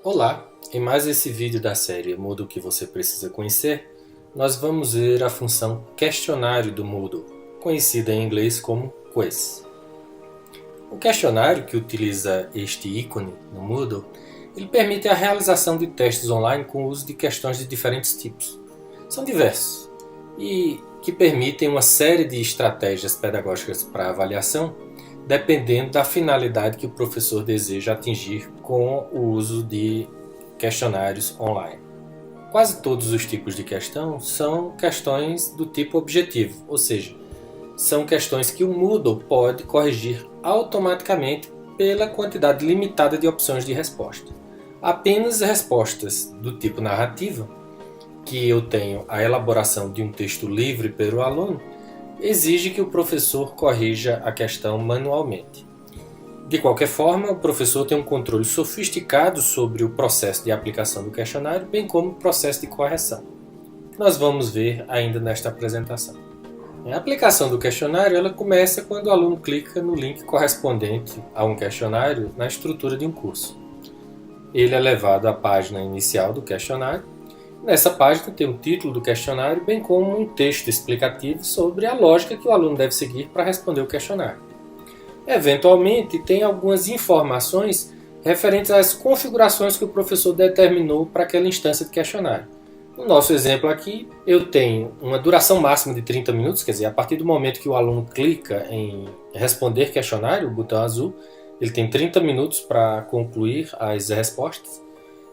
Olá, em mais esse vídeo da série Moodle que você precisa conhecer, nós vamos ver a função questionário do Moodle, conhecida em inglês como Quiz. O questionário, que utiliza este ícone no Moodle, ele permite a realização de testes online com o uso de questões de diferentes tipos. São diversos e que permitem uma série de estratégias pedagógicas para avaliação, dependendo da finalidade que o professor deseja atingir com o uso de questionários online. Quase todos os tipos de questão são questões do tipo objetivo, ou seja, são questões que o Moodle pode corrigir automaticamente pela quantidade limitada de opções de resposta. Apenas respostas do tipo narrativa, que eu tenho a elaboração de um texto livre pelo aluno, exige que o professor corrija a questão manualmente. De qualquer forma, o professor tem um controle sofisticado sobre o processo de aplicação do questionário, bem como o processo de correção, que nós vamos ver ainda nesta apresentação. A aplicação do questionário ela começa quando o aluno clica no link correspondente a um questionário na estrutura de um curso. Ele é levado à página inicial do questionário. Nessa página tem o título do questionário, bem como um texto explicativo sobre a lógica que o aluno deve seguir para responder o questionário. Eventualmente, tem algumas informações referentes às configurações que o professor determinou para aquela instância de questionário. No nosso exemplo aqui, eu tenho uma duração máxima de 30 minutos, quer dizer, a partir do momento que o aluno clica em responder questionário, o botão azul, ele tem 30 minutos para concluir as respostas.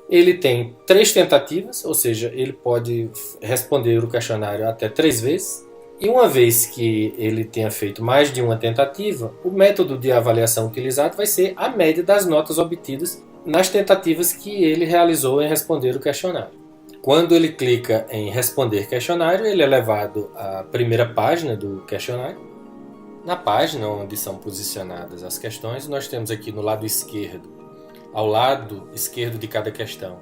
Ele tem 3 tentativas, ou seja, ele pode responder o questionário até 3 vezes. E uma vez que ele tenha feito mais de uma tentativa, o método de avaliação utilizado vai ser a média das notas obtidas nas tentativas que ele realizou em responder o questionário. Quando ele clica em responder questionário, ele é levado à primeira página do questionário. Na página onde são posicionadas as questões, nós temos aqui no lado esquerdo, ao lado esquerdo de cada questão,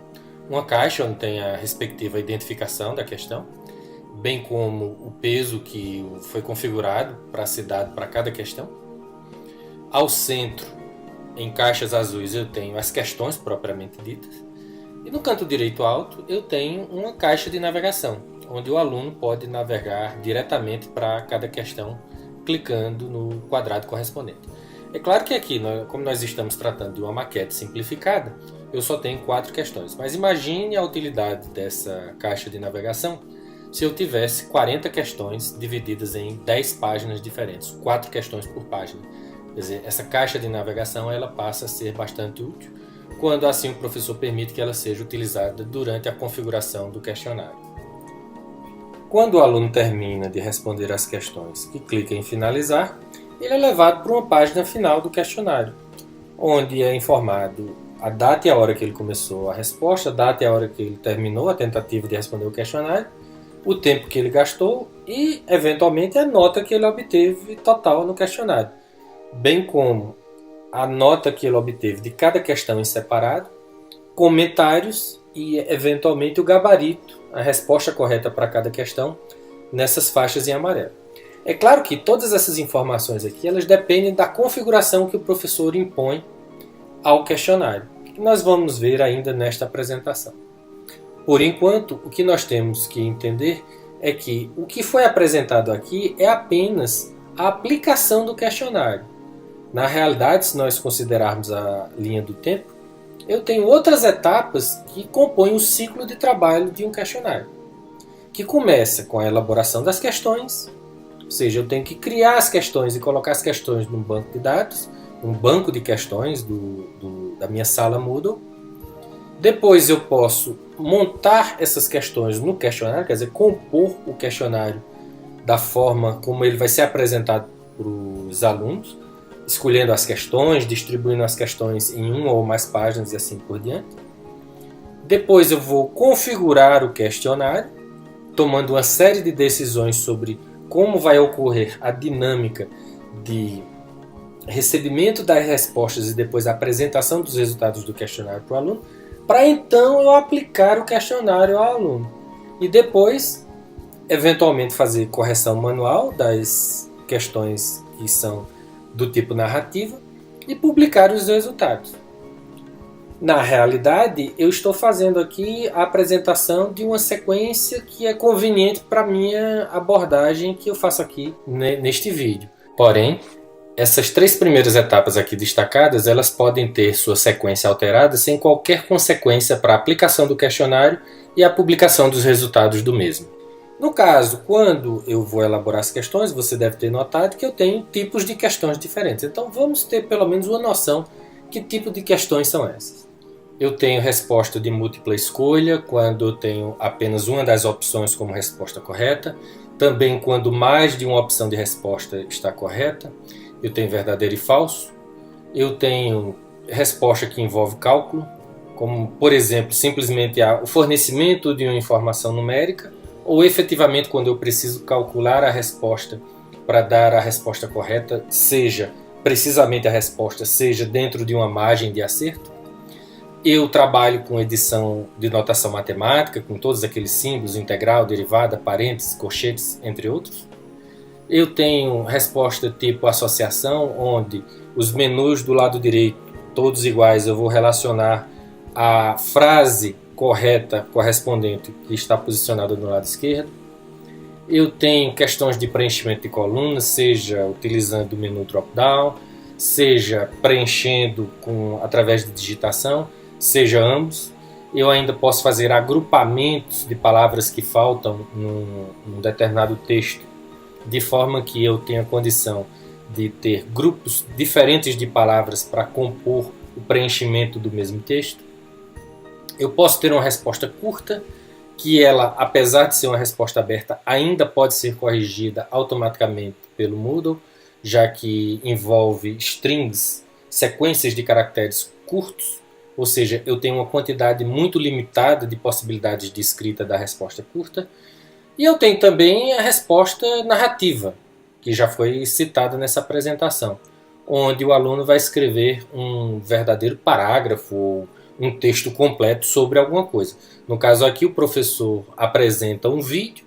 uma caixa onde tem a respectiva identificação da questão, bem como o peso que foi configurado para ser dado para cada questão. Ao centro, em caixas azuis, eu tenho as questões propriamente ditas. E no canto direito alto, eu tenho uma caixa de navegação, onde o aluno pode navegar diretamente para cada questão, clicando no quadrado correspondente. É claro que aqui, como nós estamos tratando de uma maquete simplificada, eu só tenho 4 questões. Mas imagine a utilidade dessa caixa de navegação se eu tivesse 40 questões divididas em 10 páginas diferentes, 4 questões por página. Quer dizer, essa caixa de navegação ela passa a ser bastante útil, quando assim o professor permite que ela seja utilizada durante a configuração do questionário. Quando o aluno termina de responder as questões e clica em finalizar, ele é levado para uma página final do questionário, onde é informado a data e a hora que ele começou a resposta, a data e a hora que ele terminou a tentativa de responder o questionário, o tempo que ele gastou e, eventualmente, a nota que ele obteve total no questionário, bem como a nota que ele obteve de cada questão em separado, comentários e, eventualmente, o gabarito, a resposta correta para cada questão, nessas faixas em amarelo. É claro que todas essas informações aqui elas dependem da configuração que o professor impõe ao questionário, que nós vamos ver ainda nesta apresentação. Por enquanto, o que nós temos que entender é que o que foi apresentado aqui é apenas a aplicação do questionário. Na realidade, se nós considerarmos a linha do tempo, eu tenho outras etapas que compõem o ciclo de trabalho de um questionário, que começa com a elaboração das questões, ou seja, eu tenho que criar as questões e colocar as questões num banco de dados, um banco de questões da minha sala Moodle. Depois eu posso montar essas questões no questionário, quer dizer, compor o questionário da forma como ele vai ser apresentado para os alunos, escolhendo as questões, distribuindo as questões em uma ou mais páginas e assim por diante. Depois eu vou configurar o questionário, tomando uma série de decisões sobre como vai ocorrer a dinâmica de recebimento das respostas e depois a apresentação dos resultados do questionário para o aluno, para então eu aplicar o questionário ao aluno. E depois, eventualmente, fazer correção manual das questões que são do tipo narrativa e publicar os resultados. Na realidade, eu estou fazendo aqui a apresentação de uma sequência que é conveniente para a minha abordagem que eu faço aqui neste vídeo. Porém, essas 3 primeiras etapas aqui destacadas, elas podem ter sua sequência alterada sem qualquer consequência para a aplicação do questionário e a publicação dos resultados do mesmo. No caso, quando eu vou elaborar as questões, você deve ter notado que eu tenho tipos de questões diferentes. Então vamos ter pelo menos uma noção que tipo de questões são essas. Eu tenho resposta de múltipla escolha, quando eu tenho apenas uma das opções como resposta correta. Também quando mais de uma opção de resposta está correta. Eu tenho verdadeiro e falso. Eu tenho resposta que envolve cálculo, como, por exemplo, simplesmente o fornecimento de uma informação numérica, ou efetivamente quando eu preciso calcular a resposta para dar a resposta correta, seja precisamente a resposta, seja dentro de uma margem de acerto. Eu trabalho com edição de notação matemática, com todos aqueles símbolos, integral, derivada, parênteses, colchetes, entre outros. Eu tenho resposta tipo associação, onde os menus do lado direito, todos iguais, eu vou relacionar a frase correta correspondente que está posicionada no lado esquerdo. Eu tenho questões de preenchimento de colunas, seja utilizando o menu drop-down, seja preenchendo através de digitação, seja ambos. Eu ainda posso fazer agrupamentos de palavras que faltam num determinado texto, de forma que eu tenha condição de ter grupos diferentes de palavras para compor o preenchimento do mesmo texto. Eu posso ter uma resposta curta, que ela, apesar de ser uma resposta aberta, ainda pode ser corrigida automaticamente pelo Moodle, já que envolve strings, sequências de caracteres curtos, ou seja, eu tenho uma quantidade muito limitada de possibilidades de escrita da resposta curta. E eu tenho também a resposta narrativa, que já foi citada nessa apresentação, onde o aluno vai escrever um verdadeiro parágrafo ou um texto completo sobre alguma coisa. No caso aqui, o professor apresenta um vídeo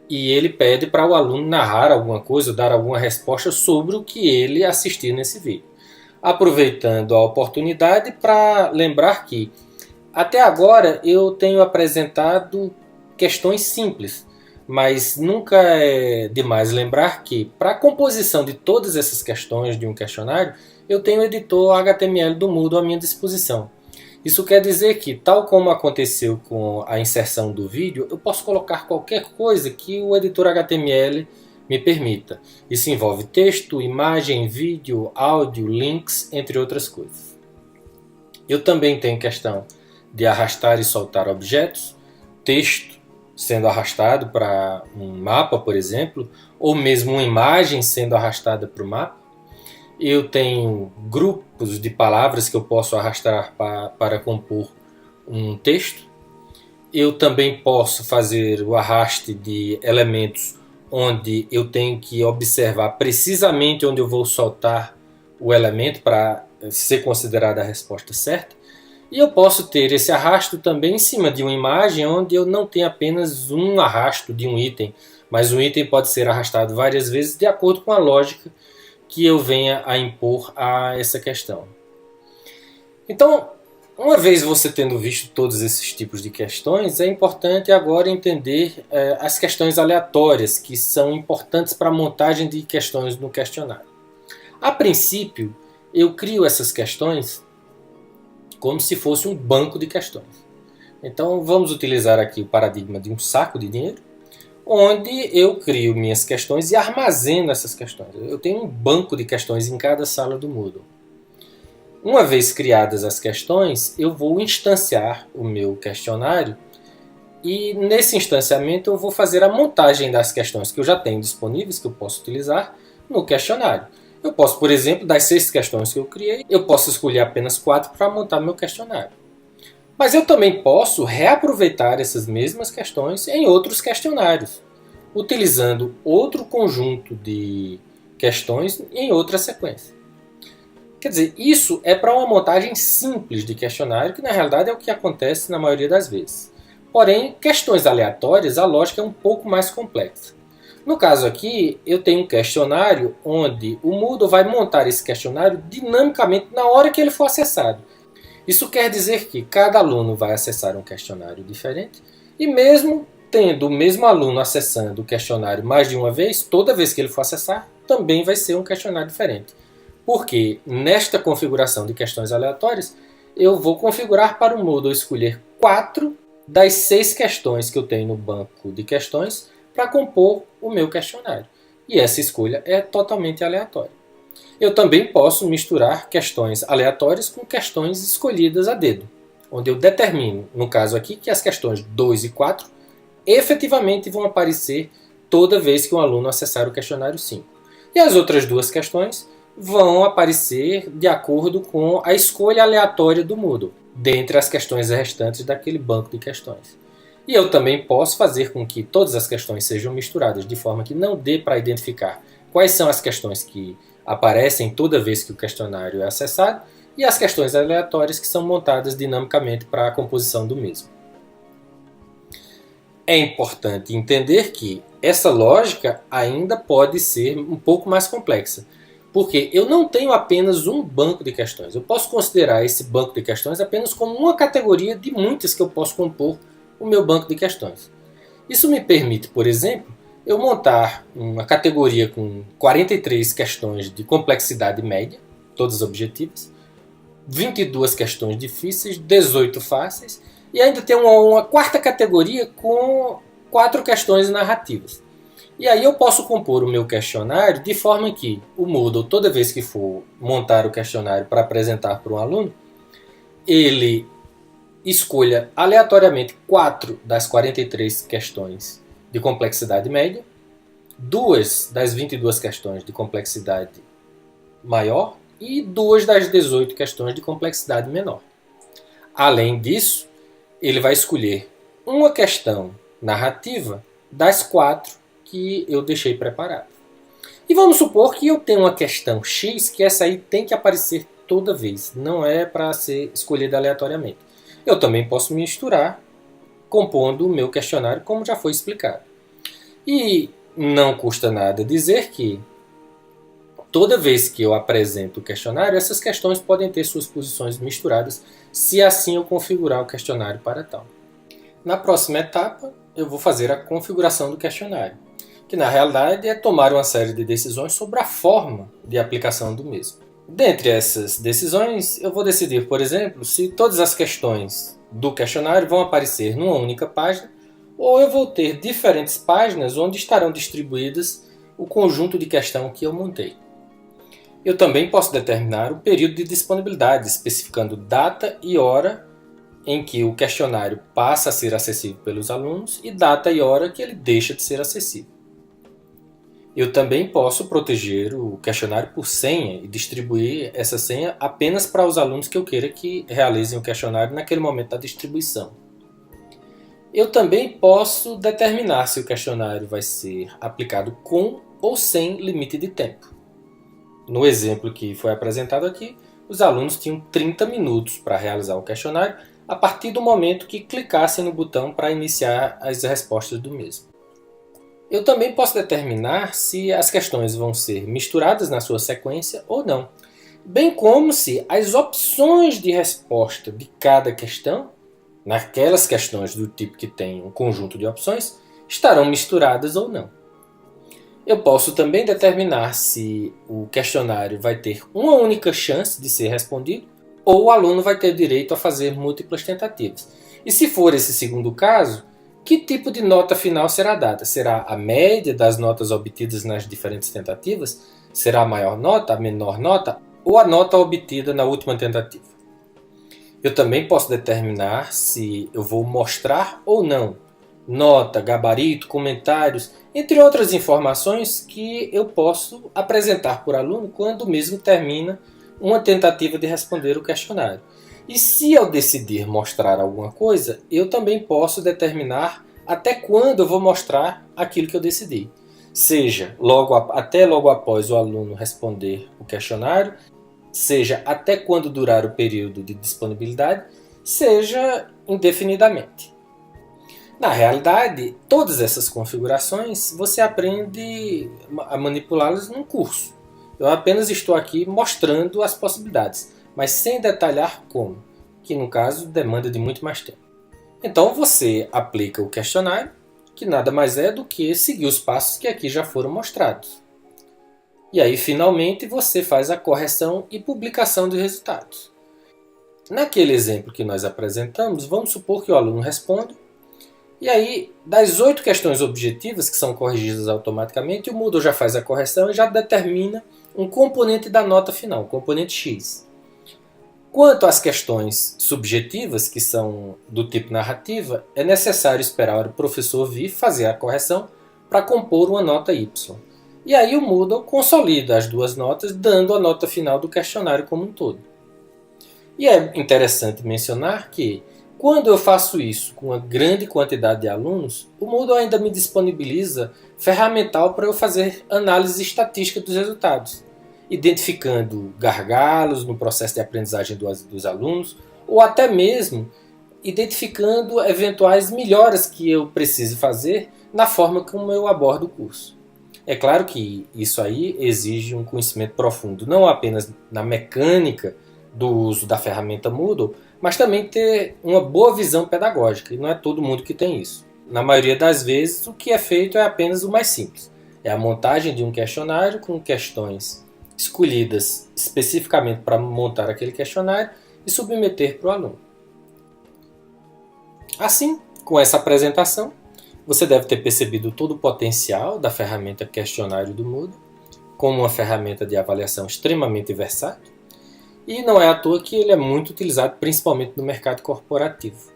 e ele pede para o aluno narrar alguma coisa, dar alguma resposta sobre o que ele assistiu nesse vídeo. Aproveitando a oportunidade para lembrar que até agora eu tenho apresentado questões simples, mas nunca é demais lembrar que para a composição de todas essas questões de um questionário, eu tenho o editor HTML do Moodle à minha disposição. Isso quer dizer que, tal como aconteceu com a inserção do vídeo, eu posso colocar qualquer coisa que o editor HTML me permita. Isso envolve texto, imagem, vídeo, áudio, links, entre outras coisas. Eu também tenho questão de arrastar e soltar objetos, texto sendo arrastado para um mapa, por exemplo, ou mesmo uma imagem sendo arrastada para o mapa. Eu tenho grupos de palavras que eu posso arrastar para compor um texto. Eu também posso fazer o arraste de elementos onde eu tenho que observar precisamente onde eu vou soltar o elemento para ser considerada a resposta certa. E eu posso ter esse arrasto também em cima de uma imagem onde eu não tenho apenas um arrasto de um item, mas um item pode ser arrastado várias vezes de acordo com a lógica que eu venha a impor a essa questão. Então, uma vez você tendo visto todos esses tipos de questões, é importante agora entender as questões aleatórias, que são importantes para a montagem de questões no questionário. A princípio, eu crio essas questões como se fosse um banco de questões. Então, vamos utilizar aqui o paradigma de um saco de dinheiro, onde eu crio minhas questões e armazeno essas questões. Eu tenho um banco de questões em cada sala do Moodle. Uma vez criadas as questões, eu vou instanciar o meu questionário e nesse instanciamento eu vou fazer a montagem das questões que eu já tenho disponíveis, que eu posso utilizar no questionário. Eu posso, por exemplo, das 6 questões que eu criei, eu posso escolher apenas 4 para montar meu questionário. Mas eu também posso reaproveitar essas mesmas questões em outros questionários, utilizando outro conjunto de questões em outra sequência. Quer dizer, isso é para uma montagem simples de questionário, que na realidade é o que acontece na maioria das vezes. Porém, questões aleatórias, a lógica é um pouco mais complexa. No caso aqui, eu tenho um questionário onde o Moodle vai montar esse questionário dinamicamente na hora que ele for acessado. Isso quer dizer que cada aluno vai acessar um questionário diferente e mesmo tendo o mesmo aluno acessando o questionário mais de uma vez, toda vez que ele for acessar, também vai ser um questionário diferente. Porque nesta configuração de questões aleatórias, eu vou configurar para o Moodle escolher 4 das 6 questões que eu tenho no banco de questões para compor o meu questionário. E essa escolha é totalmente aleatória. Eu também posso misturar questões aleatórias com questões escolhidas a dedo, onde eu determino, no caso aqui, que as questões 2 e 4 efetivamente vão aparecer toda vez que um aluno acessar o questionário 5. E as outras 2 questões vão aparecer de acordo com a escolha aleatória do Moodle, dentre as questões restantes daquele banco de questões. E eu também posso fazer com que todas as questões sejam misturadas, de forma que não dê para identificar quais são as questões que aparecem toda vez que o questionário é acessado e as questões aleatórias que são montadas dinamicamente para a composição do mesmo. É importante entender que essa lógica ainda pode ser um pouco mais complexa, porque eu não tenho apenas um banco de questões. Eu posso considerar esse banco de questões apenas como uma categoria de muitas que eu posso compor o meu banco de questões. Isso me permite, por exemplo, eu montar uma categoria com 43 questões de complexidade média, todas objetivas, 22 questões difíceis, 18 fáceis, e ainda ter uma quarta categoria com 4 questões narrativas. E aí eu posso compor o meu questionário de forma que o Moodle, toda vez que for montar o questionário para apresentar para um aluno, ele escolha aleatoriamente 4 das 43 questões de complexidade média, 2 das 22 questões de complexidade maior e 2 das 18 questões de complexidade menor. Além disso, ele vai escolher uma questão narrativa das 4 que eu deixei preparada. E vamos supor que eu tenho uma questão X que essa aí tem que aparecer toda vez, não é para ser escolhida aleatoriamente. Eu também posso misturar compondo o meu questionário como já foi explicado. E não custa nada dizer que toda vez que eu apresento o questionário, essas questões podem ter suas posições misturadas, se assim eu configurar o questionário para tal. Na próxima etapa, eu vou fazer a configuração do questionário, que na realidade é tomar uma série de decisões sobre a forma de aplicação do mesmo. Dentre essas decisões, eu vou decidir, por exemplo, se todas as questões do questionário vão aparecer numa única página ou eu vou ter diferentes páginas onde estarão distribuídas o conjunto de questão que eu montei. Eu também posso determinar o período de disponibilidade, especificando data e hora em que o questionário passa a ser acessível pelos alunos e data e hora que ele deixa de ser acessível. Eu também posso proteger o questionário por senha e distribuir essa senha apenas para os alunos que eu queira que realizem o questionário naquele momento da distribuição. Eu também posso determinar se o questionário vai ser aplicado com ou sem limite de tempo. No exemplo que foi apresentado aqui, os alunos tinham 30 minutos para realizar o questionário a partir do momento que clicassem no botão para iniciar as respostas do mesmo. Eu também posso determinar se as questões vão ser misturadas na sua sequência ou não, bem como se as opções de resposta de cada questão, naquelas questões do tipo que tem um conjunto de opções, estarão misturadas ou não. Eu posso também determinar se o questionário vai ter uma única chance de ser respondido ou o aluno vai ter direito a fazer múltiplas tentativas. E se for esse segundo caso, que tipo de nota final será dada? Será a média das notas obtidas nas diferentes tentativas? Será a maior nota, a menor nota ou a nota obtida na última tentativa? Eu também posso determinar se eu vou mostrar ou não nota, gabarito, comentários, entre outras informações que eu posso apresentar por aluno quando mesmo termina uma tentativa de responder o questionário. E se eu decidir mostrar alguma coisa, eu também posso determinar até quando eu vou mostrar aquilo que eu decidi. Seja até logo após o aluno responder o questionário, seja até quando durar o período de disponibilidade, seja indefinidamente. Na realidade, todas essas configurações você aprende a manipulá-las num curso. Eu apenas estou aqui mostrando as possibilidades, mas sem detalhar como. que no caso demanda de muito mais tempo. Então você aplica o questionário, que nada mais é do que seguir os passos que aqui já foram mostrados. E aí, finalmente, você faz a correção e publicação dos resultados. Naquele exemplo que nós apresentamos, vamos supor que o aluno responde, e aí, das 8 questões objetivas que são corrigidas automaticamente, o Moodle já faz a correção e já determina um componente da nota final, o componente X. Quanto às questões subjetivas, que são do tipo narrativa, é necessário esperar o professor vir fazer a correção para compor uma nota Y. E aí o Moodle consolida as duas notas, dando a nota final do questionário como um todo. E é interessante mencionar que, quando eu faço isso com uma grande quantidade de alunos, o Moodle ainda me disponibiliza ferramental para eu fazer análise estatística dos resultados, identificando gargalos no processo de aprendizagem dos alunos, ou até mesmo identificando eventuais melhoras que eu precise fazer na forma como eu abordo o curso. É claro que isso aí exige um conhecimento profundo, não apenas na mecânica do uso da ferramenta Moodle, mas também ter uma boa visão pedagógica, e não é todo mundo que tem isso. Na maioria das vezes, o que é feito é apenas o mais simples. É a montagem de um questionário com questões escolhidas especificamente para montar aquele questionário e submeter para o aluno. Assim, com essa apresentação, você deve ter percebido todo o potencial da ferramenta questionário do Moodle, como uma ferramenta de avaliação extremamente versátil, e não é à toa que ele é muito utilizado principalmente no mercado corporativo.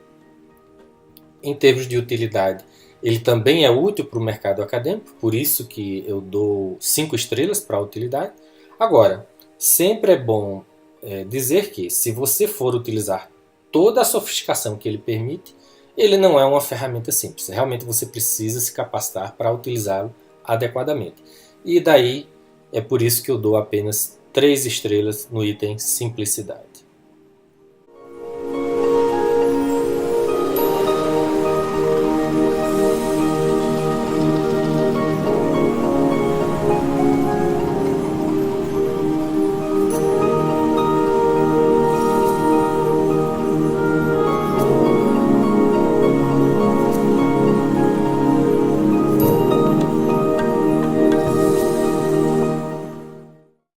Em termos de utilidade, ele também é útil para o mercado acadêmico, por isso que eu dou 5 estrelas para a utilidade. Agora, sempre é bom dizer que, se você for utilizar toda a sofisticação que ele permite, ele não é uma ferramenta simples. Realmente você precisa se capacitar para utilizá-lo adequadamente. E daí é por isso que eu dou apenas 3 estrelas no item simplicidade.